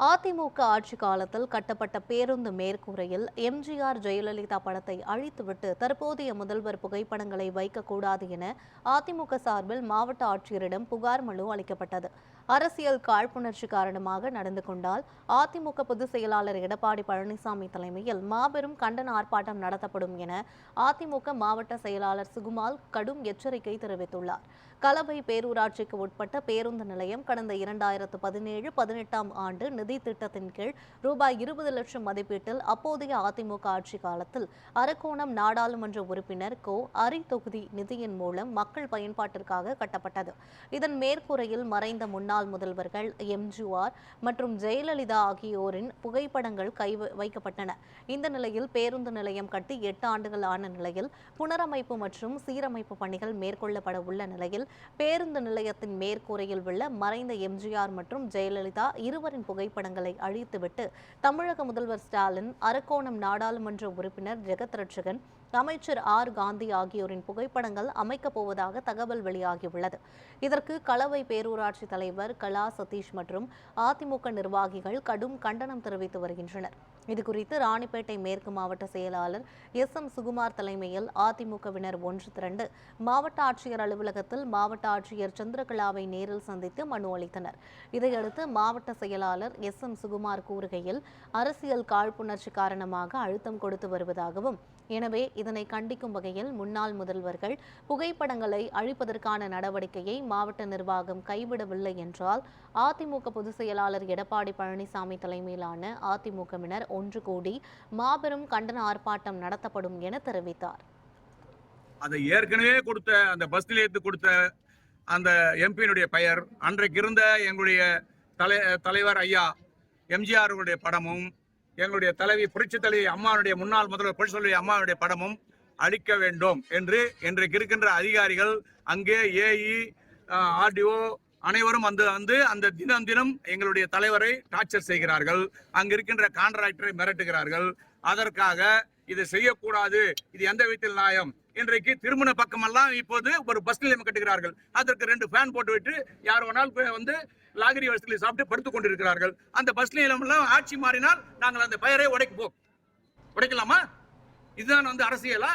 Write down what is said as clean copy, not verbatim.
அதிமுக ஆட்சி காலத்தில் கட்டப்பட்ட பேருந்து மேற்கூரையில் எம்ஜிஆர் ஜெயலலிதா படத்தை அழித்துவிட்டு தற்போதைய முதல்வர் புகைப்படங்களை வைக்கக்கூடாது என அதிமுக சார்பில் மாவட்ட ஆட்சியரிடம் புகார் மனு அளிக்கப்பட்டது. அரசியல் காழ்ப்புணர்ச்சி காரணமாக நடந்து கொண்டால் அதிமுக பொதுச் செயலாளர் எடப்பாடி பழனிசாமி தலைமையில் மாபெரும் கண்டன ஆர்ப்பாட்டம் நடத்தப்படும் என அதிமுக மாவட்ட செயலாளர் சுகுமால் கடும் எச்சரிக்கை தெரிவித்துள்ளார். கலவை பேரூராட்சிக்கு உட்பட்ட பேருந்து நிலையம் கடந்த 2017-18ஆம் ஆண்டு நிதி திட்டத்தின் கீழ் ரூபாய் 20 லட்சம் மதிப்பீட்டில் அப்போதைய அதிமுக ஆட்சி காலத்தில் அரக்கோணம் நாடாளுமன்ற உறுப்பினர் கோ. அரி தொகுதி நிதியின் மூலம் மக்கள் பயன்பாட்டிற்காக கட்டப்பட்டது. இதன் மேற்கூரையில் மறைந்த முன்னாள் முதல்வர்கள் எம்ஜிஆர் மற்றும் ஜெயலலிதா ஆகியோரின் புகைப்படங்கள் வைக்கப்பட்டன. இந்த நிலையில் பேருந்து நிலையம் கட்டி 8 ஆண்டுகள் ஆன நிலையில் புனரமைப்பு மற்றும் சீரமைப்பு பணிகள் மேற்கொள்ளப்பட உள்ள நிலையில் பேருந்து நிலையத்தின் மேற்கூரையில் உள்ள மறைந்த எம்ஜிஆர் மற்றும் ஜெயலலிதா இருவரின் புகைப்படங்களை அழித்துவிட்டு தமிழக முதல்வர் ஸ்டாலின், அரக்கோணம் நாடாளுமன்ற உறுப்பினர் ஜெகத் ரட்சகன், அமைச்சர் ஆர். காந்தி ஆகியோரின் புகைப்படங்கள் அமைக்கப் போவதாக தகவல் வெளியாகியுள்ளது. இதற்கு கலவை பேரூராட்சி தலைவர் கலா சதீஷ் மற்றும் அதிமுக நிர்வாகிகள் கடும் கண்டனம் தெரிவித்து வருகின்றனர். இதுகுறித்து ராணிப்பேட்டை மேற்கு மாவட்ட செயலாளர் எஸ்.எம். சுகுமார் தலைமையில் அதிமுகவினர் ஒன்று திரண்டு மாவட்ட ஆட்சியர் அலுவலகத்தில் மாவட்ட ஆட்சியர் சந்திரகலாவை நேரில் சந்தித்து மனு அளித்தனர். இதையடுத்து மாவட்ட செயலாளர் எஸ்.எம். சுகுமார் கூறுகையில், அரசியல் காழ்ப்புணர்ச்சி காரணமாக அழுத்தம் கொடுத்து வருவதாகவும், எனவே இதனை கண்டிக்கும் வகையில் முன்னாள் முதல்வர்கள் புகைப்படங்களை அழிப்பதற்கான நடவடிக்கையை மாவட்ட நிர்வாகம் கைவிடவில்லை என்றால் அதிமுக பொதுச் செயலாளர் எடப்பாடி பழனிசாமி தலைமையிலான அதிமுகவினர் ஒன்று கூடி மாபெரும் கண்டன ஆர்ப்பாட்டம் நடத்தப்படும் என தெரிவித்தார். அதை ஏற்கனவே கொடுத்த அந்த பஸ் நிலையத்துக்கு கொடுத்த அந்த எம்பியினுடைய பெயர், அன்றைக்கு இருந்த எங்களுடைய தலைவர் ஐயா எம்ஜிஆர் படமும், எங்களுடைய தலைவி புரட்சி தலைவி அம்மாவுடைய முன்னாள் முதல்வர் புரட்சி தலைவி அம்மாவுடைய படமும் அளிக்க வேண்டும் என்று இன்றைக்கு இருக்கின்ற அதிகாரிகள், அங்கே ஏஇ, ஆர்டிஓ அனைவரும் வந்து அந்த தினம் எங்களுடைய தலைவரை டார்ச்சர் செய்கிறார்கள். அங்கு இருக்கின்ற கான்ட்ராக்டரை மிரட்டுகிறார்கள். அதற்காக இதை செய்யக்கூடாது, இது எந்த விதத்தில் நியாயம்? இன்றைக்கு திருமண பக்கமெல்லாம் இப்போது ஒரு பஸ் நிலையம் கட்டுகிறார்கள். அதற்கு 2 ஃபேன் போட்டுவிட்டு யார் வேணாலும் வந்து லாகிரி வசதியில் சாப்பிட்டு படுத்துக் கொண்டிருக்கிறார்கள். அந்த பஸ் நிலையம் எல்லாம் ஆட்சி மாறினால் நாங்கள் அந்த பெயரை உடைக்கலாமா? இதுதான் அரசியலா?